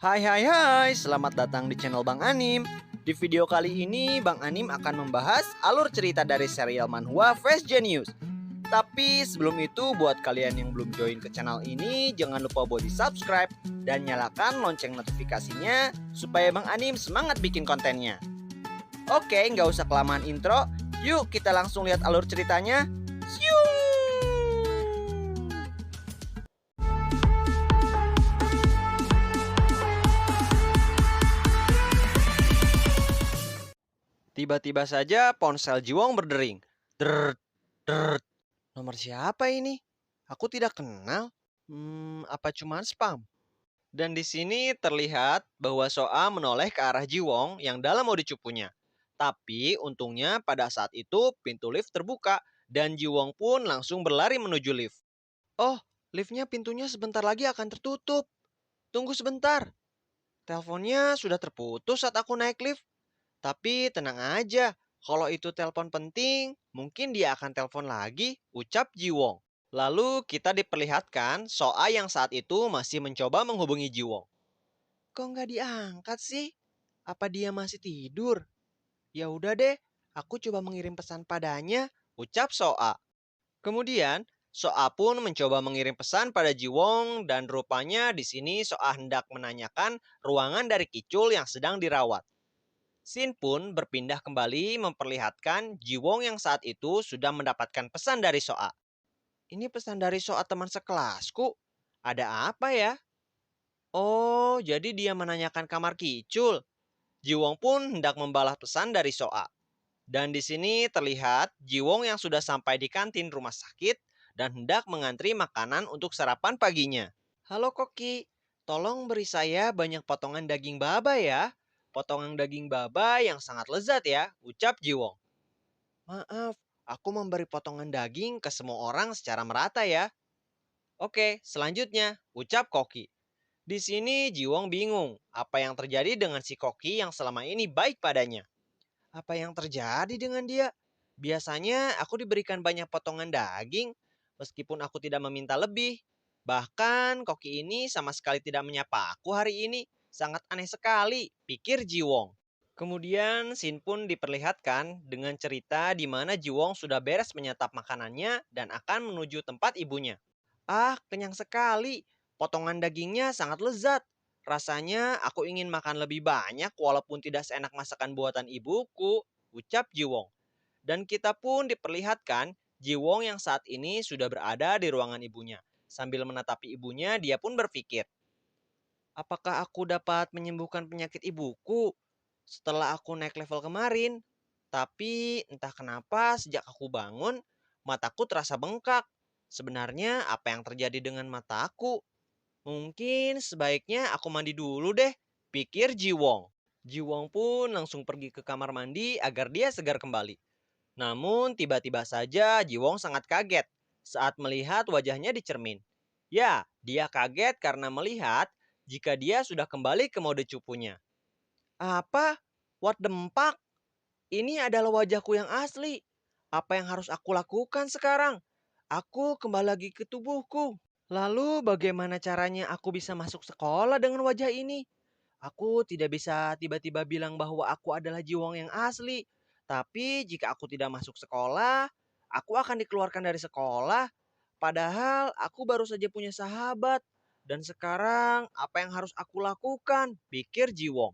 Hai hai hai, selamat datang di channel Bang Anim. Di video kali ini Bang Anim akan membahas alur cerita dari serial manhwa Fast Genius. Tapi sebelum itu buat kalian yang belum join ke channel ini, jangan lupa buat di subscribe dan nyalakan lonceng notifikasinya supaya Bang Anim semangat bikin kontennya. Oke, nggak usah kelamaan intro, yuk kita langsung lihat alur ceritanya. Siung! Tiba-tiba saja ponsel Jiwong berdering. Dert, dert. Nomor siapa ini? Aku tidak kenal. Apa cuma spam? Dan di sini terlihat bahwa Soa menoleh ke arah Jiwong yang dalam mode cupunya. Tapi untungnya pada saat itu pintu lift terbuka dan Jiwong pun langsung berlari menuju lift. Oh, liftnya pintunya sebentar lagi akan tertutup. Tunggu sebentar. Teleponnya sudah terputus saat aku naik lift. Tapi tenang aja, kalau itu telepon penting, mungkin dia akan telepon lagi, ucap Jiwong. Lalu kita diperlihatkan Soa yang saat itu masih mencoba menghubungi Jiwong. Kok nggak diangkat sih? Apa dia masih tidur? Ya udah deh, aku coba mengirim pesan padanya, ucap Soa. Kemudian, Soa pun mencoba mengirim pesan pada Jiwong dan rupanya di sini Soa hendak menanyakan ruangan dari Kicul yang sedang dirawat. Sin pun berpindah kembali memperlihatkan Jiwong yang saat itu sudah mendapatkan pesan dari Soa. Ini pesan dari Soa teman sekelasku. Ada apa ya? Oh, jadi dia menanyakan kamar Kicul. Jiwong pun hendak membalas pesan dari Soa. Dan di sini terlihat Jiwong yang sudah sampai di kantin rumah sakit dan hendak mengantri makanan untuk sarapan paginya. Halo Koki, tolong beri saya banyak potongan daging baba ya. Potongan daging baba yang sangat lezat ya, ucap Jiwong. Maaf, aku memberi potongan daging ke semua orang secara merata ya. Oke, selanjutnya, ucap Koki. Di sini Jiwong bingung apa yang terjadi dengan si Koki yang selama ini baik padanya. Apa yang terjadi dengan dia? Biasanya aku diberikan banyak potongan daging, meskipun aku tidak meminta lebih. Bahkan Koki ini sama sekali tidak menyapa aku hari ini. Sangat aneh sekali, pikir Jiwong. Kemudian Sin pun diperlihatkan dengan cerita di mana Jiwong sudah beres menyantap makanannya dan akan menuju tempat ibunya. Ah, kenyang sekali. Potongan dagingnya sangat lezat. Rasanya aku ingin makan lebih banyak walaupun tidak seenak masakan buatan ibuku, ucap Jiwong. Dan kita pun diperlihatkan Jiwong yang saat ini sudah berada di ruangan ibunya. Sambil menatapi ibunya, dia pun berpikir, apakah aku dapat menyembuhkan penyakit ibuku setelah aku naik level kemarin? Tapi entah kenapa sejak aku bangun, mataku terasa bengkak. Sebenarnya apa yang terjadi dengan mataku? Mungkin sebaiknya aku mandi dulu deh, pikir Jiwong. Jiwong pun langsung pergi ke kamar mandi agar dia segar kembali. Namun tiba-tiba saja Jiwong sangat kaget saat melihat wajahnya di cermin. Ya, dia kaget karena melihat jika dia sudah kembali ke mode cupunya. Apa? What the fuck? Ini adalah wajahku yang asli. Apa yang harus aku lakukan sekarang? Aku kembali lagi ke tubuhku. Lalu bagaimana caranya aku bisa masuk sekolah dengan wajah ini? Aku tidak bisa tiba-tiba bilang bahwa aku adalah Jiwong yang asli. Tapi jika aku tidak masuk sekolah, aku akan dikeluarkan dari sekolah. Padahal aku baru saja punya sahabat. Dan sekarang apa yang harus aku lakukan? Pikir Jiwong.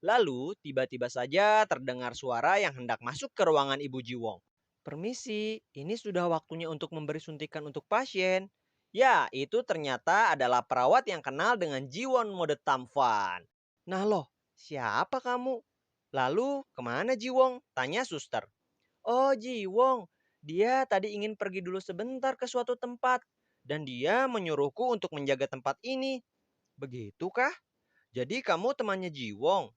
Lalu tiba-tiba saja terdengar suara yang hendak masuk ke ruangan Ibu Jiwong. Permisi, ini sudah waktunya untuk memberi suntikan untuk pasien. Ya, itu ternyata adalah perawat yang kenal dengan Jiwon mode tampan. Nah loh, siapa kamu? Lalu, kemana Jiwong? Tanya suster. Oh, Jiwong. Dia tadi ingin pergi dulu sebentar ke suatu tempat. Dan dia menyuruhku untuk menjaga tempat ini. Begitukah? Jadi kamu temannya Jiwong?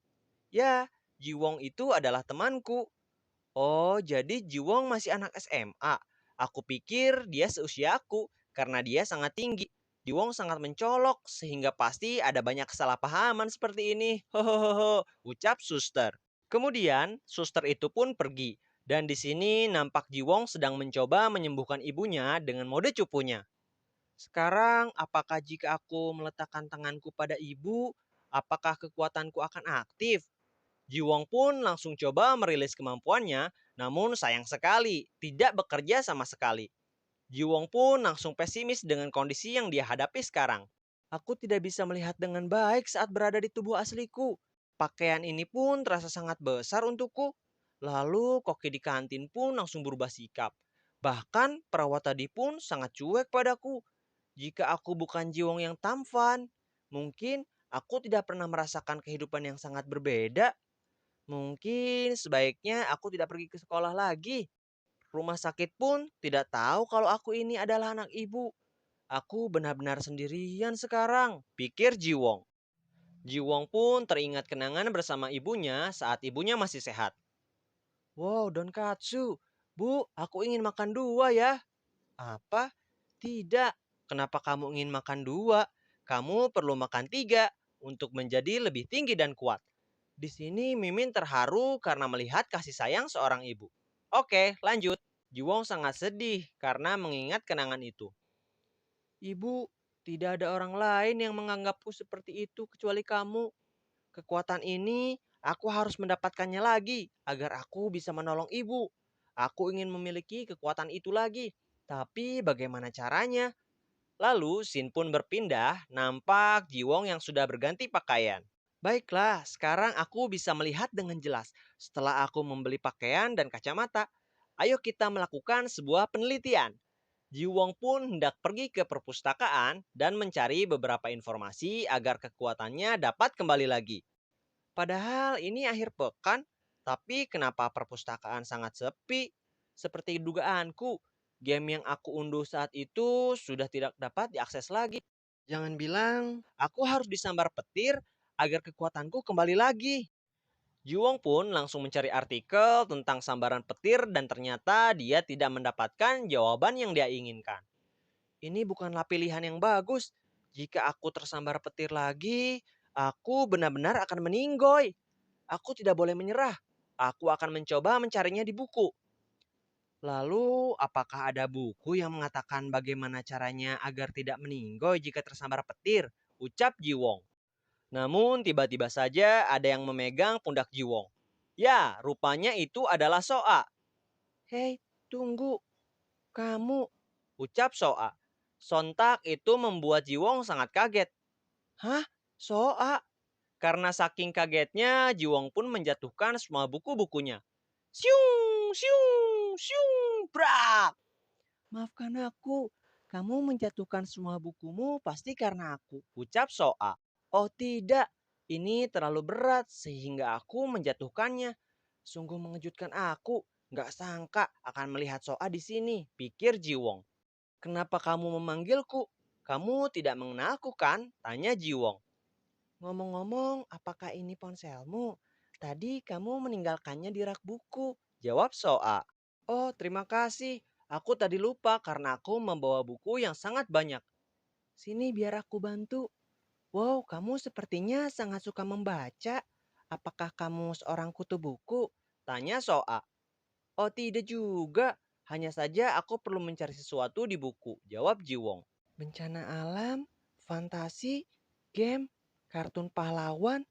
Ya, Jiwong itu adalah temanku. Oh, jadi Jiwong masih anak SMA. Aku pikir dia seusiaku karena dia sangat tinggi. Jiwong sangat mencolok sehingga pasti ada banyak kesalahpahaman seperti ini. Hohoho, ucap suster. Kemudian, suster itu pun pergi. Dan di sini nampak Jiwong sedang mencoba menyembuhkan ibunya dengan mode cupunya. Sekarang, apakah jika aku meletakkan tanganku pada ibu, Apakah kekuatanku akan aktif? Jiwong pun langsung coba merilis kemampuannya, namun sayang sekali, tidak bekerja sama sekali. Jiwong pun langsung pesimis dengan kondisi yang dia hadapi sekarang. Aku tidak bisa melihat dengan baik saat berada di tubuh asliku. Pakaian ini pun terasa sangat besar untukku. Lalu koki di kantin pun langsung berubah sikap. Bahkan perawat tadi pun sangat cuek padaku. Jika aku bukan Jiwong yang tampan, mungkin aku tidak pernah merasakan kehidupan yang sangat berbeda. Mungkin sebaiknya aku tidak pergi ke sekolah lagi. Rumah sakit pun tidak tahu kalau aku ini adalah anak ibu. Aku benar-benar sendirian sekarang, pikir Jiwong. Jiwong pun teringat kenangan bersama ibunya saat ibunya masih sehat. Wow, Donkatsu. Bu, aku ingin makan dua ya. Apa? Tidak. Kenapa kamu ingin makan dua? Kamu perlu makan tiga untuk menjadi lebih tinggi dan kuat. Di sini Mimin terharu karena melihat kasih sayang seorang ibu. Oke, lanjut. Jiwong sangat sedih karena mengingat kenangan itu. Ibu, tidak ada orang lain yang menganggapku seperti itu kecuali kamu. Kekuatan ini aku harus mendapatkannya lagi agar aku bisa menolong ibu. Aku ingin memiliki kekuatan itu lagi. Tapi bagaimana caranya? Lalu Sin pun berpindah, nampak Jiwong yang sudah berganti pakaian. Baiklah, sekarang aku bisa melihat dengan jelas setelah aku membeli pakaian dan kacamata. Ayo kita melakukan sebuah penelitian. Jiwong pun hendak pergi ke perpustakaan dan mencari beberapa informasi agar kekuatannya dapat kembali lagi. Padahal ini akhir pekan, tapi kenapa perpustakaan sangat sepi? Seperti dugaanku, game yang aku unduh saat itu sudah tidak dapat diakses lagi. Jangan bilang aku harus disambar petir agar kekuatanku kembali lagi. Juwong pun langsung mencari artikel tentang sambaran petir dan ternyata dia tidak mendapatkan jawaban yang dia inginkan. Ini bukanlah pilihan yang bagus. Jika aku tersambar petir lagi, aku benar-benar akan meninggoy. Aku tidak boleh menyerah. Aku akan mencoba mencarinya di buku. Lalu, apakah ada buku yang mengatakan bagaimana caranya agar tidak meninggoy jika tersambar petir? Ucap Jiwong. Namun, tiba-tiba saja ada yang memegang pundak Jiwong. Ya, rupanya itu adalah Soa. Hei, tunggu. Kamu, ucap Soa. Sontak itu membuat Jiwong sangat kaget. Hah? Soa? Karena saking kagetnya, Jiwong pun menjatuhkan semua buku-bukunya. Siung, siung, siung, brak. Maafkan aku, kamu menjatuhkan semua bukumu pasti karena aku, ucap Soa. Oh tidak, ini terlalu berat sehingga aku menjatuhkannya. Sungguh mengejutkan aku, gak sangka akan melihat Soa di sini, pikir Jiwong. Kenapa kamu memanggilku? Kamu tidak mengenalku kan? Tanya Jiwong. Ngomong-ngomong, apakah ini ponselmu? Tadi kamu meninggalkannya di rak buku. Jawab Soa. Oh, terima kasih. Aku tadi lupa karena aku membawa buku yang sangat banyak. Sini biar aku bantu. Wow, kamu sepertinya sangat suka membaca. Apakah kamu seorang kutu buku? Tanya Soa. Oh, tidak juga. Hanya saja aku perlu mencari sesuatu di buku. Jawab Jiwong. Bencana alam, fantasi, game, kartun pahlawan.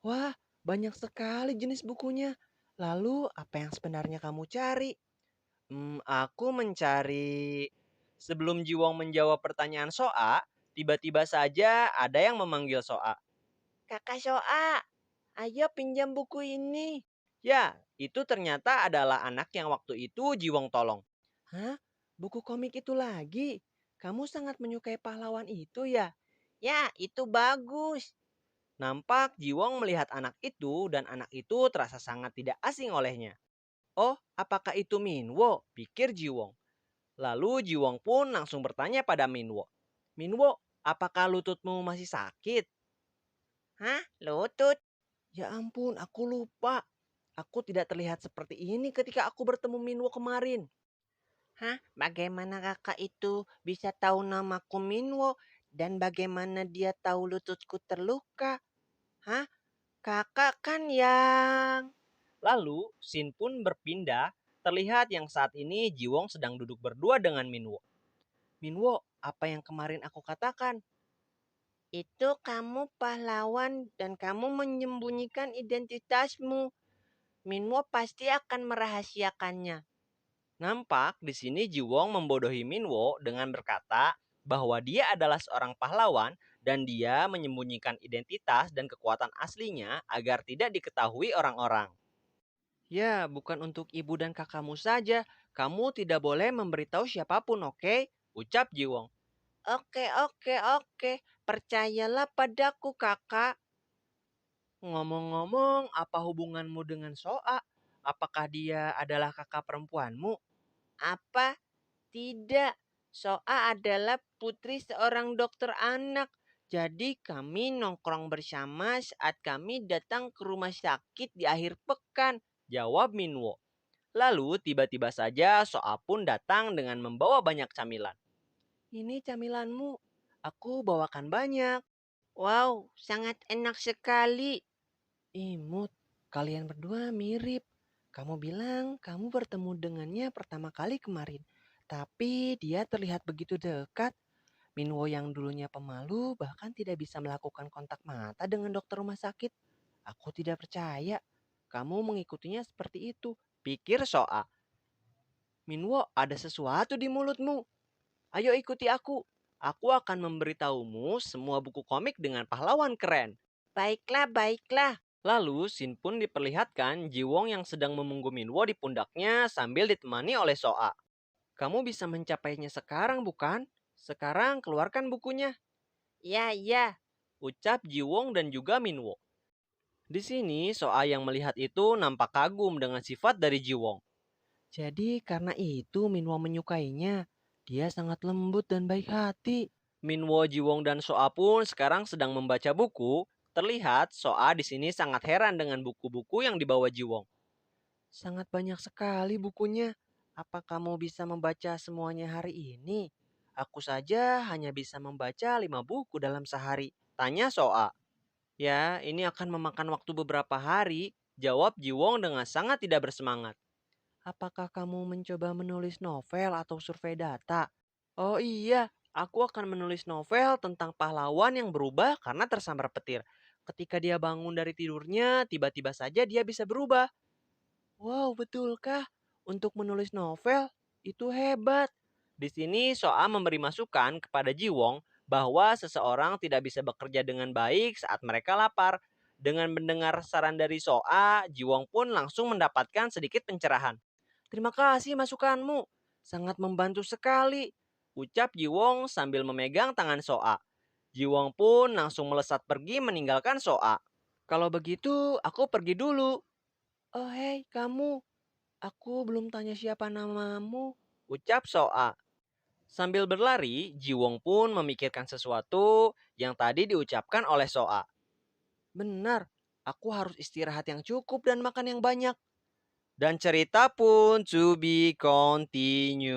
Wah, banyak sekali jenis bukunya. Lalu, apa yang sebenarnya kamu cari? Aku mencari... Sebelum Jiwong menjawab pertanyaan Soa, tiba-tiba saja ada yang memanggil Soa. Kakak Soa, ayo pinjam buku ini. Ya, itu ternyata adalah anak yang waktu itu Jiwong tolong. Hah? Buku komik itu lagi? Kamu sangat menyukai pahlawan itu ya? Ya, itu bagus. Nampak Jiwong melihat anak itu dan anak itu terasa sangat tidak asing olehnya. Oh, apakah itu Minwo? Pikir Jiwong. Lalu Jiwong pun langsung bertanya pada Minwo. Minwo, apakah lututmu masih sakit? Hah? Lutut? Ya ampun, aku lupa. Aku tidak terlihat seperti ini ketika aku bertemu Minwo kemarin. Hah? Bagaimana kakak itu bisa tahu namaku Minwo? Dan bagaimana dia tahu lututku terluka? Hah? Kakak kan yang... Lalu, Sin pun berpindah. Terlihat yang saat ini Jiwong sedang duduk berdua dengan Minwo. Minwo, apa yang kemarin aku katakan? Itu kamu pahlawan dan kamu menyembunyikan identitasmu. Minwo pasti akan merahasiakannya. Nampak di sini Jiwong membodohi Minwo dengan berkata bahwa dia adalah seorang pahlawan dan dia menyembunyikan identitas dan kekuatan aslinya agar tidak diketahui orang-orang. Ya, bukan untuk ibu dan kakakmu saja. Kamu tidak boleh memberitahu siapapun, oke? Ucap Jiwong. Oke, oke, oke. Percayalah padaku, kakak. Ngomong-ngomong, apa hubunganmu dengan Soa? Apakah dia adalah kakak perempuanmu? Apa? Tidak. Soa adalah putri seorang dokter anak. Jadi kami nongkrong bersama saat kami datang ke rumah sakit di akhir pekan. Jawab Minwo. Lalu tiba-tiba saja Soa pun datang dengan membawa banyak camilan. Ini camilanmu. Aku bawakan banyak. Wow, sangat enak sekali. Imut, kalian berdua mirip. Kamu bilang kamu bertemu dengannya pertama kali kemarin. Tapi dia terlihat begitu dekat. Minwo yang dulunya pemalu bahkan tidak bisa melakukan kontak mata dengan dokter rumah sakit. Aku tidak percaya. Kamu mengikutinya seperti itu. Pikir Soa. Minwo, ada sesuatu di mulutmu. Ayo ikuti aku. Aku akan memberitahumu semua buku komik dengan pahlawan keren. Baiklah, baiklah. Lalu Shin pun diperlihatkan Jiwong yang sedang memunggu Minwo di pundaknya sambil ditemani oleh Soa. Kamu bisa mencapainya sekarang bukan? Sekarang keluarkan bukunya. Ya, ya. Ucap Jiwong dan juga Minwo. Di sini Soa yang melihat itu nampak kagum dengan sifat dari Jiwong. Jadi karena itu Minwo menyukainya. Dia sangat lembut dan baik hati. Minwo, Jiwong, dan Soa pun sekarang sedang membaca buku. Terlihat Soa di sini sangat heran dengan buku-buku yang dibawa Jiwong. Sangat banyak sekali bukunya. Apa kamu bisa membaca semuanya hari ini? Aku saja hanya bisa membaca 5 buku dalam sehari. Tanya Soa. Ya, ini akan memakan waktu beberapa hari. Jawab Jiwong dengan sangat tidak bersemangat. Apakah kamu mencoba menulis novel atau survei data? Oh iya, aku akan menulis novel tentang pahlawan yang berubah karena tersambar petir. Ketika dia bangun dari tidurnya, tiba-tiba saja dia bisa berubah. Wow, betulkah? Untuk menulis novel, itu hebat. Di sini Soa memberi masukan kepada Jiwong bahwa seseorang tidak bisa bekerja dengan baik saat mereka lapar. Dengan mendengar saran dari Soa, Jiwong pun langsung mendapatkan sedikit pencerahan. Terima kasih masukanmu. Sangat membantu sekali. Ucap Jiwong sambil memegang tangan Soa. Jiwong pun langsung melesat pergi meninggalkan Soa. Kalau begitu, aku pergi dulu. Oh hei, kamu. Aku belum tanya siapa namamu. Ucap Soa. Sambil berlari, Jiwong pun memikirkan sesuatu yang tadi diucapkan oleh Soa. Benar, aku harus istirahat yang cukup dan makan yang banyak. Dan cerita pun to be continue.